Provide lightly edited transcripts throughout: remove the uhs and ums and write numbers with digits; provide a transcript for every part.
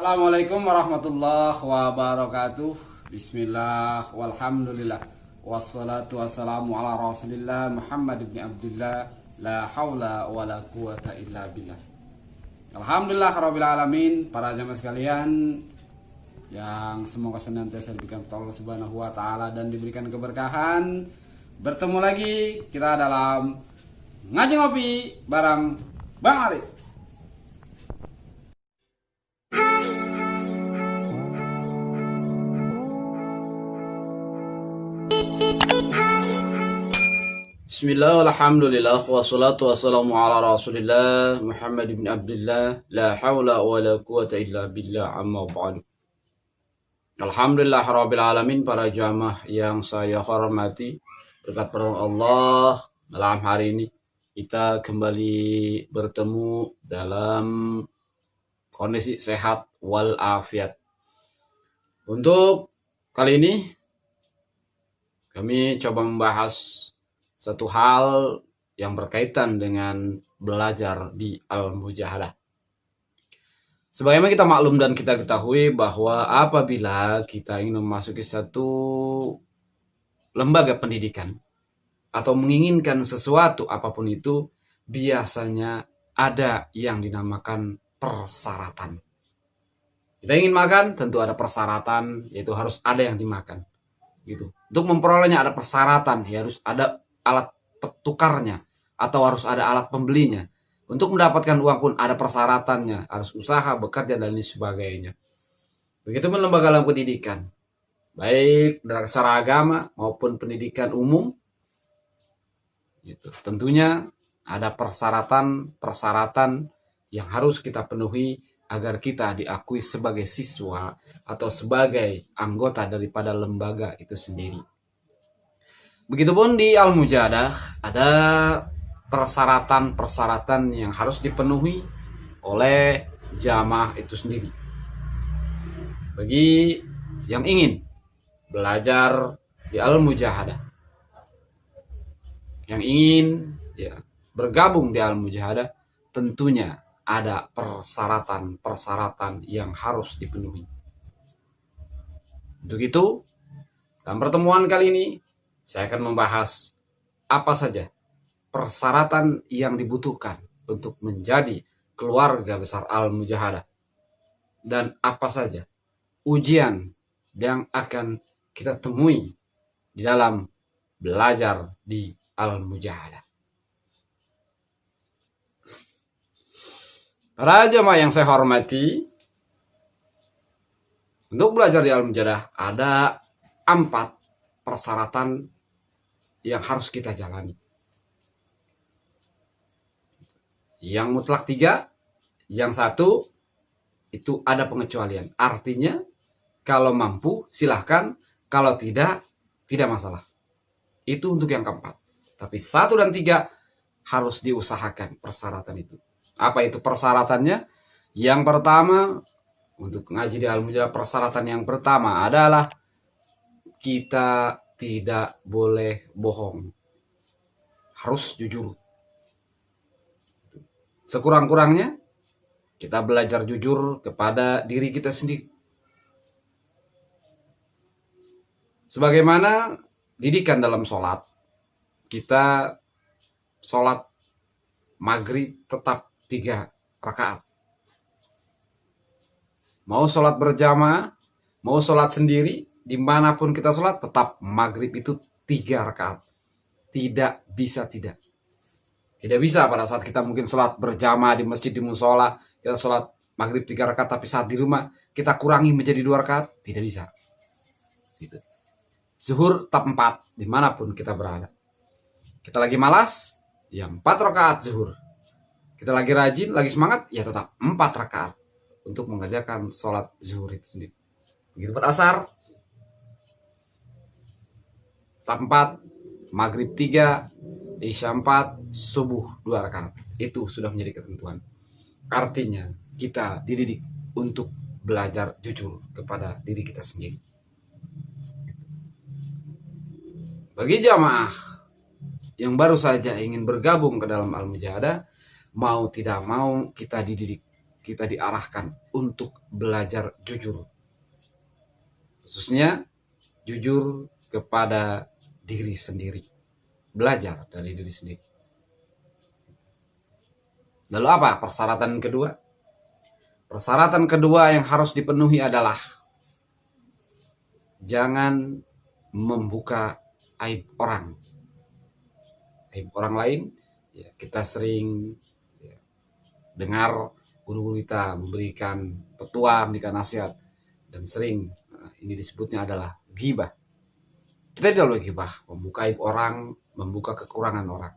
Assalamualaikum warahmatullahi wabarakatuh. Bismillah walhamdulillah wassalatu wassalamu ala rasulillah Muhammad ibn Abdullah. La haula wa la quwata illa billah. Alhamdulillah rabbil alamin. Para jamaah sekalian yang semoga senantiasa diberikan Allah subhanahu wa ta'ala dan diberikan keberkahan. Bertemu lagi kita dalam ngaji ngopi bareng Bang Ali. Bismillah, alhamdulillah, wassalatu wassalamu ala rasulillah Muhammad ibn Abdullah. La hawla wa la quwata illa billah, amma ba'du. Alhamdulillah rabbil alamin. Para jamaah yang saya hormati, berkat pertolongan Allah, malam hari ini kita kembali bertemu dalam kondisi sehat walafiat. Untuk kali ini kami coba membahas satu hal yang berkaitan dengan belajar di Al-Mujahadah. Sebagaimana kita maklum dan kita ketahui bahwa apabila kita ingin memasuki satu lembaga pendidikan atau menginginkan sesuatu apapun itu, biasanya ada yang dinamakan persyaratan. Kita ingin makan, tentu ada persyaratan, yaitu harus ada yang dimakan. Gitu. Untuk memperolehnya ada persyaratan, ya harus ada alat petukarnya atau harus ada alat pembelinya. Untuk mendapatkan uang pun ada persyaratannya, harus usaha, bekerja dan lain sebagainya. Begitu pun lembaga pendidikan, baik secara agama maupun pendidikan umum, gitu. Tentunya ada persyaratan yang harus kita penuhi agar kita diakui sebagai siswa atau sebagai anggota daripada lembaga itu sendiri. Begitupun di Al-Mujahadah ada persyaratan yang harus dipenuhi oleh jamaah itu sendiri. Bagi yang ingin belajar di Al-Mujahadah, yang ingin bergabung di Al-Mujahadah, tentunya ada persyaratan yang harus dipenuhi. Untuk itu, dalam pertemuan kali ini saya akan membahas apa saja persyaratan yang dibutuhkan untuk menjadi keluarga besar Al-Mujahadah dan apa saja ujian yang akan kita temui di dalam belajar di Al-Mujahadah. Para jemaah yang saya hormati, untuk belajar di Al-Mujahadah ada 4 persyaratan yang harus kita jalani. Yang mutlak 3, yang 1 itu ada pengecualian. Artinya kalau mampu silahkan, kalau tidak masalah. Itu untuk yang keempat. Tapi 1 dan 3 harus diusahakan persyaratan itu. Apa itu persyaratannya? Yang pertama, untuk ngaji di Al-Mujahadah, persyaratan yang pertama adalah kita tidak boleh bohong. Harus jujur. Sekurang-kurangnya kita belajar jujur kepada diri kita sendiri. Sebagaimana didikan dalam sholat, kita sholat maghrib tetap 3 rakaat. Mau sholat berjamaah, mau sholat sendiri, dimanapun kita sholat, tetap maghrib itu 3 rakaat. Tidak bisa tidak. Tidak bisa pada saat kita mungkin sholat berjamaah di masjid, di musola, kita sholat maghrib 3 rakaat, tapi saat di rumah kita kurangi menjadi 2 rakaat. Tidak bisa. Gitu. Zuhur tetap 4, dimanapun kita berada. Kita lagi malas, ya 4 rakaat zuhur. Kita lagi rajin, lagi semangat, ya tetap 4 rakaat untuk mengerjakan sholat zuhur itu sendiri. Begitu asar, tetap 4, maghrib 3, isya 4, subuh 2 rakaat. Itu sudah menjadi ketentuan. Artinya kita dididik untuk belajar jujur kepada diri kita sendiri. Bagi jamaah yang baru saja ingin bergabung ke dalam Al-Mujahadah, mau tidak mau kita dididik, kita diarahkan untuk belajar jujur. Khususnya jujur kepada diri sendiri. Belajar dari diri sendiri. Lalu apa persyaratan kedua? Persyaratan kedua yang harus dipenuhi adalah jangan membuka aib orang. Aib orang lain, ya, kita sering dengar guru-guru kita memberikan petua, memberikan nasihat, dan sering ini disebutnya adalah ghibah. Kita tidak boleh ghibah, membuka aib orang, membuka kekurangan orang.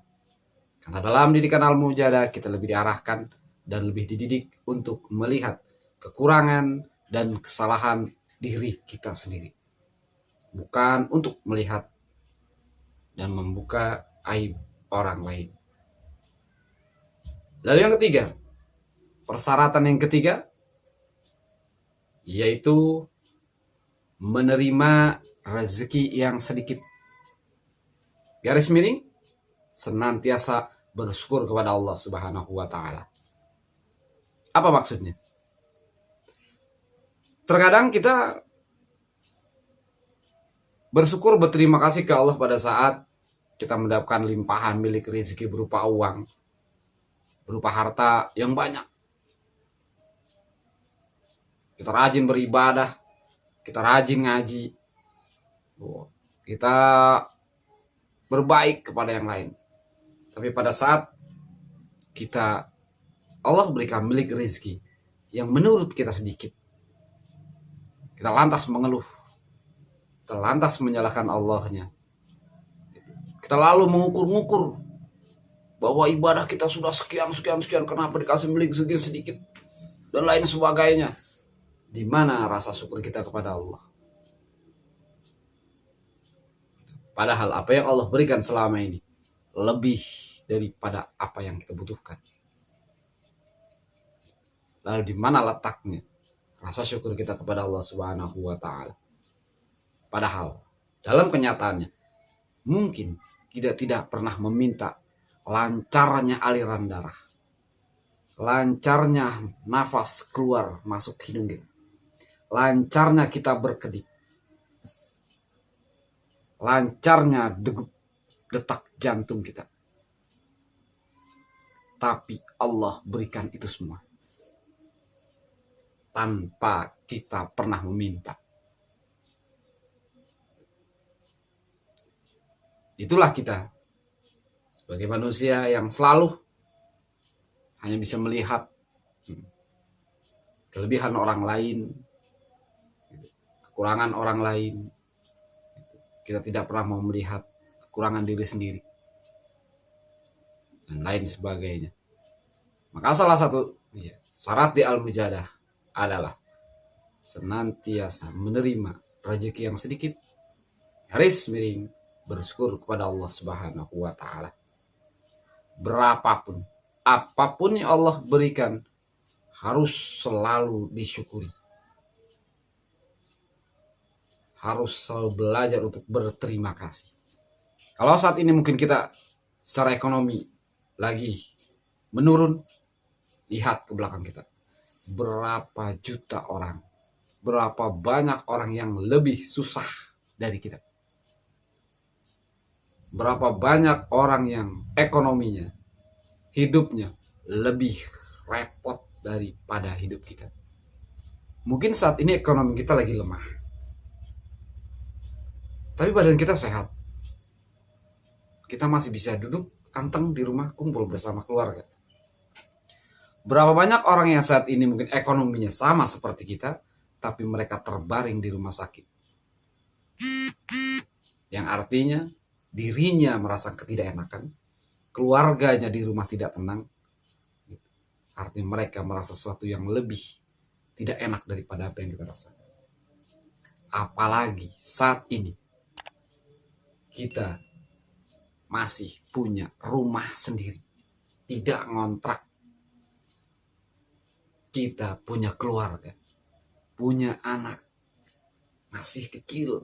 Karena dalam didikan Al-Mujahadah kita lebih diarahkan dan lebih dididik untuk melihat kekurangan dan kesalahan diri kita sendiri. Bukan untuk melihat dan membuka aib orang lain. Lalu yang ketiga, persyaratan yang ketiga yaitu menerima rezeki yang sedikit. Garis miring, senantiasa bersyukur kepada Allah Subhanahu wa Ta'ala. Apa maksudnya? Terkadang kita bersyukur, berterima kasih ke Allah pada saat kita mendapatkan limpahan milik rezeki berupa uang, berupa harta yang banyak. Kita rajin beribadah, kita rajin ngaji, kita berbaik kepada yang lain. Tapi pada saat kita Allah berikan milik rezeki yang menurut kita sedikit, kita lantas mengeluh, kita lantas menyalahkan Allahnya. Kita lalu mengukur-ngukur bahwa ibadah kita sudah sekian, kenapa dikasih milik segini sedikit, dan lain sebagainya. Di mana rasa syukur kita kepada Allah? Padahal apa yang Allah berikan selama ini lebih daripada apa yang kita butuhkan. Lalu di mana letaknya rasa syukur kita kepada Allah Subhanahu wa Ta'ala? Padahal dalam kenyataannya mungkin kita tidak pernah meminta lancarnya aliran darah, lancarnya nafas keluar masuk hidung kita, lancarnya kita berkedip, lancarnya detak jantung kita. Tapi Allah berikan itu semua tanpa kita pernah meminta. Itulah kita sebagai manusia yang selalu hanya bisa melihat kelebihan orang lain, kekurangan orang lain. Kita tidak pernah mau melihat kekurangan diri sendiri dan lain sebagainya. Maka salah satu syarat di Al-Mujahadah adalah senantiasa menerima rezeki yang sedikit, garis miring, bersyukur kepada Allah Subhanahu wa Ta'ala. Berapapun, apapun yang Allah berikan harus selalu disyukuri. Harus selalu belajar untuk berterima kasih. Kalau saat ini mungkin kita secara ekonomi lagi menurun, lihat ke belakang kita. Berapa juta orang, berapa banyak orang yang lebih susah dari kita. Berapa banyak orang yang ekonominya, hidupnya lebih repot daripada hidup kita. Mungkin saat ini ekonomi kita lagi lemah, tapi badan kita sehat. Kita masih bisa duduk anteng di rumah, kumpul bersama keluarga. Berapa banyak orang yang saat ini mungkin ekonominya sama seperti kita, tapi mereka terbaring di rumah sakit. Yang artinya dirinya merasa ketidakenakan, keluarganya di rumah tidak tenang. Artinya mereka merasa sesuatu yang lebih tidak enak daripada apa yang kita rasakan. Apalagi saat ini kita masih punya rumah sendiri, tidak ngontrak. Kita punya keluarga, punya anak, masih kecil,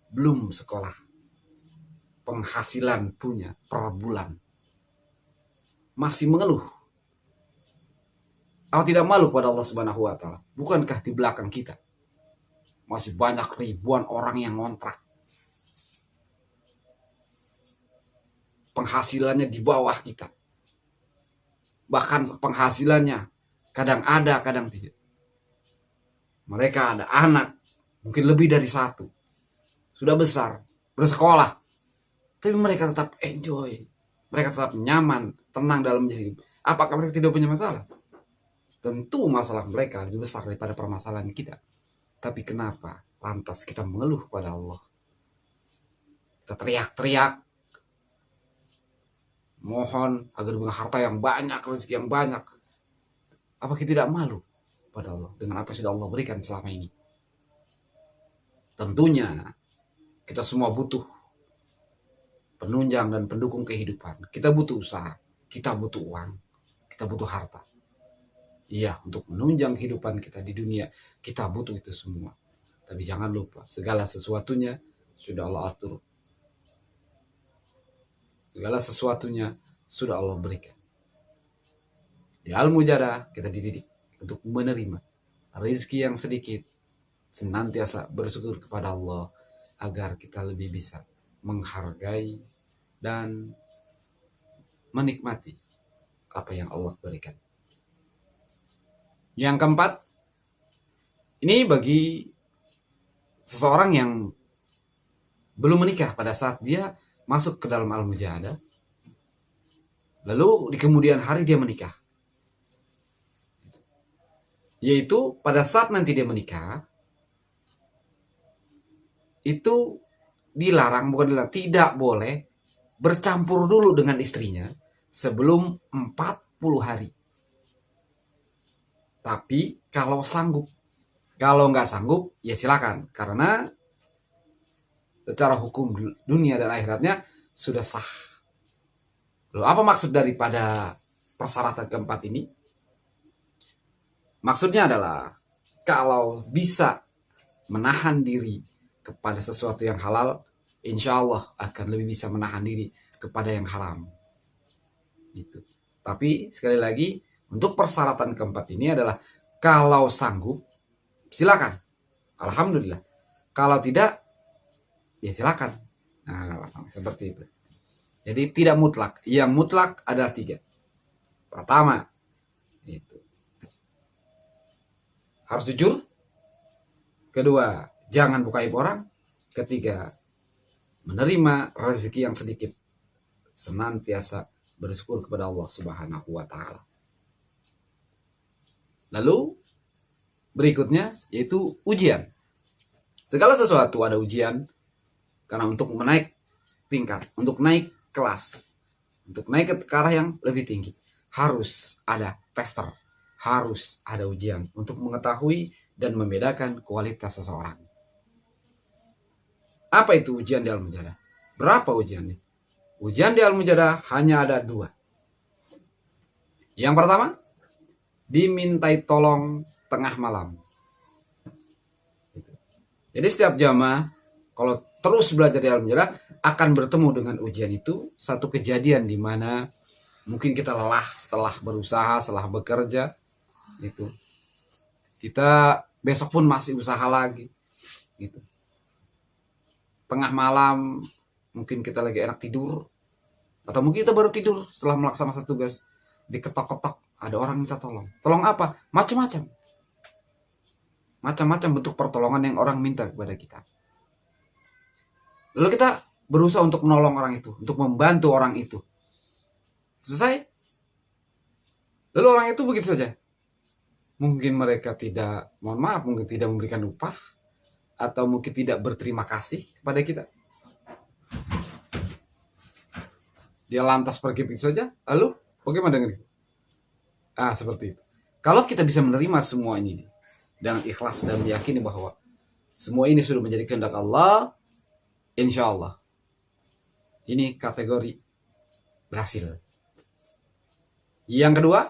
belum sekolah, penghasilan punya per bulan, masih mengeluh. Apa tidak malu pada Allah Subhanahu wa taala? Bukankah di belakang kita masih banyak ribuan orang yang ngontrak? Penghasilannya di bawah kita. Bahkan penghasilannya kadang ada, kadang tidak. Mereka ada anak, mungkin lebih dari satu. Sudah besar, bersekolah. Tapi mereka tetap enjoy. Mereka tetap nyaman, tenang dalam hidup. Apakah mereka tidak punya masalah? Tentu masalah mereka lebih besar daripada permasalahan kita. Tapi kenapa lantas kita mengeluh pada Allah? Kita teriak-teriak, mohon agar dengan harta yang banyak, rezeki yang banyak. Apa kita tidak malu pada Allah dengan apa yang sudah Allah berikan selama ini? Tentunya kita semua butuh penunjang dan pendukung kehidupan. Kita butuh usaha, kita butuh uang, kita butuh harta. Iya, untuk menunjang kehidupan kita di dunia, kita butuh itu semua. Tapi jangan lupa, segala sesuatunya sudah Allah atur. Segala sesuatunya sudah Allah berikan. Di Al-Mujadah kita dididik untuk menerima rezeki yang sedikit, senantiasa bersyukur kepada Allah agar kita lebih bisa menghargai dan menikmati apa yang Allah berikan. Yang keempat, ini bagi seseorang yang belum menikah pada saat dia masuk ke dalam Al-Mujahadah, lalu di kemudian hari dia menikah. Yaitu pada saat nanti dia menikah, itu dilarang, bukan dilarang, tidak boleh bercampur dulu dengan istrinya sebelum 40 hari. Tapi kalau sanggup, kalau nggak sanggup, ya silakan. Karena secara hukum dunia dan akhiratnya sudah sah. Lalu apa maksud daripada persyaratan keempat ini? Maksudnya adalah kalau bisa menahan diri kepada sesuatu yang halal, insya Allah akan lebih bisa menahan diri kepada yang haram. Gitu. Tapi sekali lagi, untuk persyaratan keempat ini adalah kalau sanggup, silakan. Alhamdulillah. Kalau tidak, ya silakan. Nah, seperti itu. Jadi tidak mutlak. Yang mutlak adalah 3. Pertama, itu harus jujur. Kedua, jangan buka aib orang. Ketiga, menerima rezeki yang sedikit. Senantiasa bersyukur kepada Allah Subhanahu wa taala. Lalu berikutnya yaitu ujian. Segala sesuatu ada ujian, karena untuk menaik tingkat, untuk naik kelas, untuk naik ke arah yang lebih tinggi, harus ada tester, harus ada ujian untuk mengetahui dan membedakan kualitas seseorang. Apa itu ujian di Al-Mujadah? Berapa ujiannya? Ujian di Al-Mujadah hanya ada 2. Yang pertama, dimintai tolong tengah malam. Jadi setiap jamaah kalau terus belajar di Al-Mujadah akan bertemu dengan ujian itu, satu kejadian di mana mungkin kita lelah setelah berusaha, setelah bekerja, itu kita besok pun masih usaha lagi, gitu. Tengah malam mungkin kita lagi enak tidur, atau mungkin kita baru tidur setelah melaksanakan tugas, diketok-ketok, ada orang minta tolong. Tolong apa? Macam-macam bentuk pertolongan yang orang minta kepada kita. Lalu kita berusaha untuk menolong orang itu, untuk membantu orang itu. Selesai. Lalu orang itu begitu saja. Mungkin mereka tidak, mohon maaf, mungkin tidak memberikan upah, atau mungkin tidak berterima kasih kepada kita. Dia lantas pergi begitu saja. Lalu bagaimana dengan itu? Seperti itu. Kalau kita bisa menerima semua ini dengan ikhlas dan meyakini bahwa semua ini sudah menjadi kehendak Allah, insya Allah ini kategori berhasil. Yang kedua,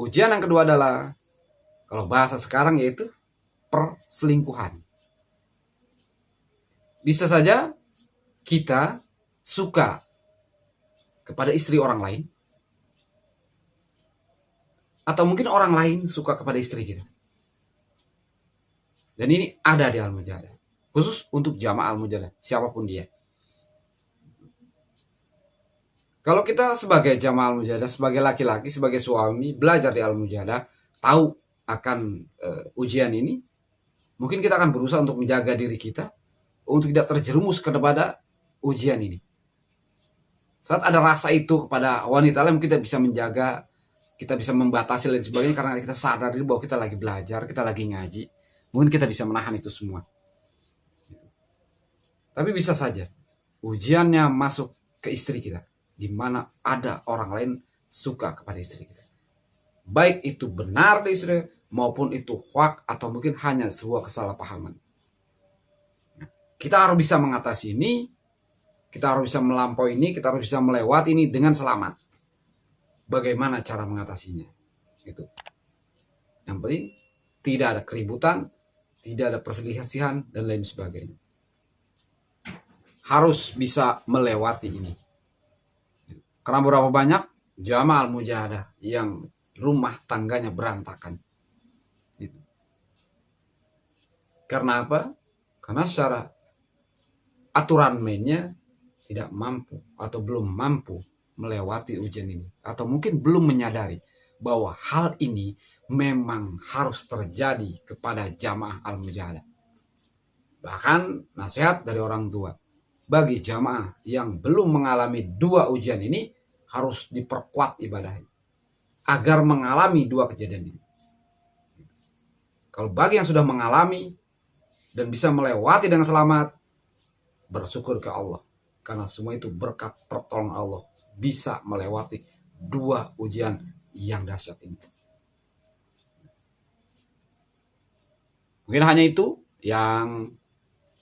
ujian yang kedua adalah, kalau bahasa sekarang yaitu perselingkuhan. Bisa saja kita suka kepada istri orang lain, Atau mungkin orang lain suka kepada istri kita. Dan ini ada di Al-Mujahadah. Khusus untuk jamaah Al-Mujahadah, siapapun dia. Kalau kita sebagai jamaah Al-Mujahadah, sebagai laki-laki, sebagai suami, belajar di Al-Mujahadah, tahu akan ujian ini, mungkin kita akan berusaha untuk menjaga diri kita, untuk tidak terjerumus kepada ujian ini. Saat ada rasa itu kepada wanita lain, kita bisa menjaga, kita bisa membatasi dan sebagainya, karena kita sadar diri bahwa kita lagi belajar, kita lagi ngaji, mungkin kita bisa menahan itu semua. Tapi bisa saja ujiannya masuk ke istri kita, di mana ada orang lain suka kepada istri kita. Baik itu benar di istri, maupun itu hoak, atau mungkin hanya sebuah kesalahpahaman. Kita harus bisa mengatasi ini, kita harus bisa melampaui ini, kita harus bisa melewati ini dengan selamat. Bagaimana cara mengatasinya? Itu. Yang penting tidak ada keributan, tidak ada perselisihan, dan lain sebagainya. Harus bisa melewati ini. Karena berapa banyak jamaah Al-Mujahadah yang rumah tangganya berantakan. Gitu. Karena apa? Karena secara aturan mainnya tidak mampu atau belum mampu melewati ujian ini. Atau mungkin belum menyadari bahwa hal ini memang harus terjadi kepada jamaah Al-Mujahadah. Bahkan nasihat dari orang tua, bagi jamaah yang belum mengalami dua ujian ini, harus diperkuat ibadahnya agar mengalami dua kejadian ini. Kalau bagi yang sudah mengalami dan bisa melewati dengan selamat, bersyukur ke Allah, karena semua itu berkat pertolongan Allah, bisa melewati dua ujian yang dahsyat ini. Mungkin hanya itu yang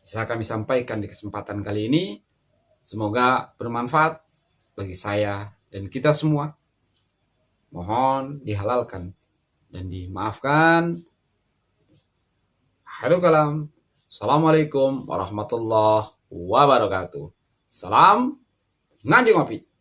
bisa kami sampaikan di kesempatan kali ini. Semoga bermanfaat bagi saya dan kita semua. Mohon dihalalkan dan dimaafkan. Akhirul kalam. Assalamualaikum warahmatullahi wabarakatuh. Salam ngaji ngopi.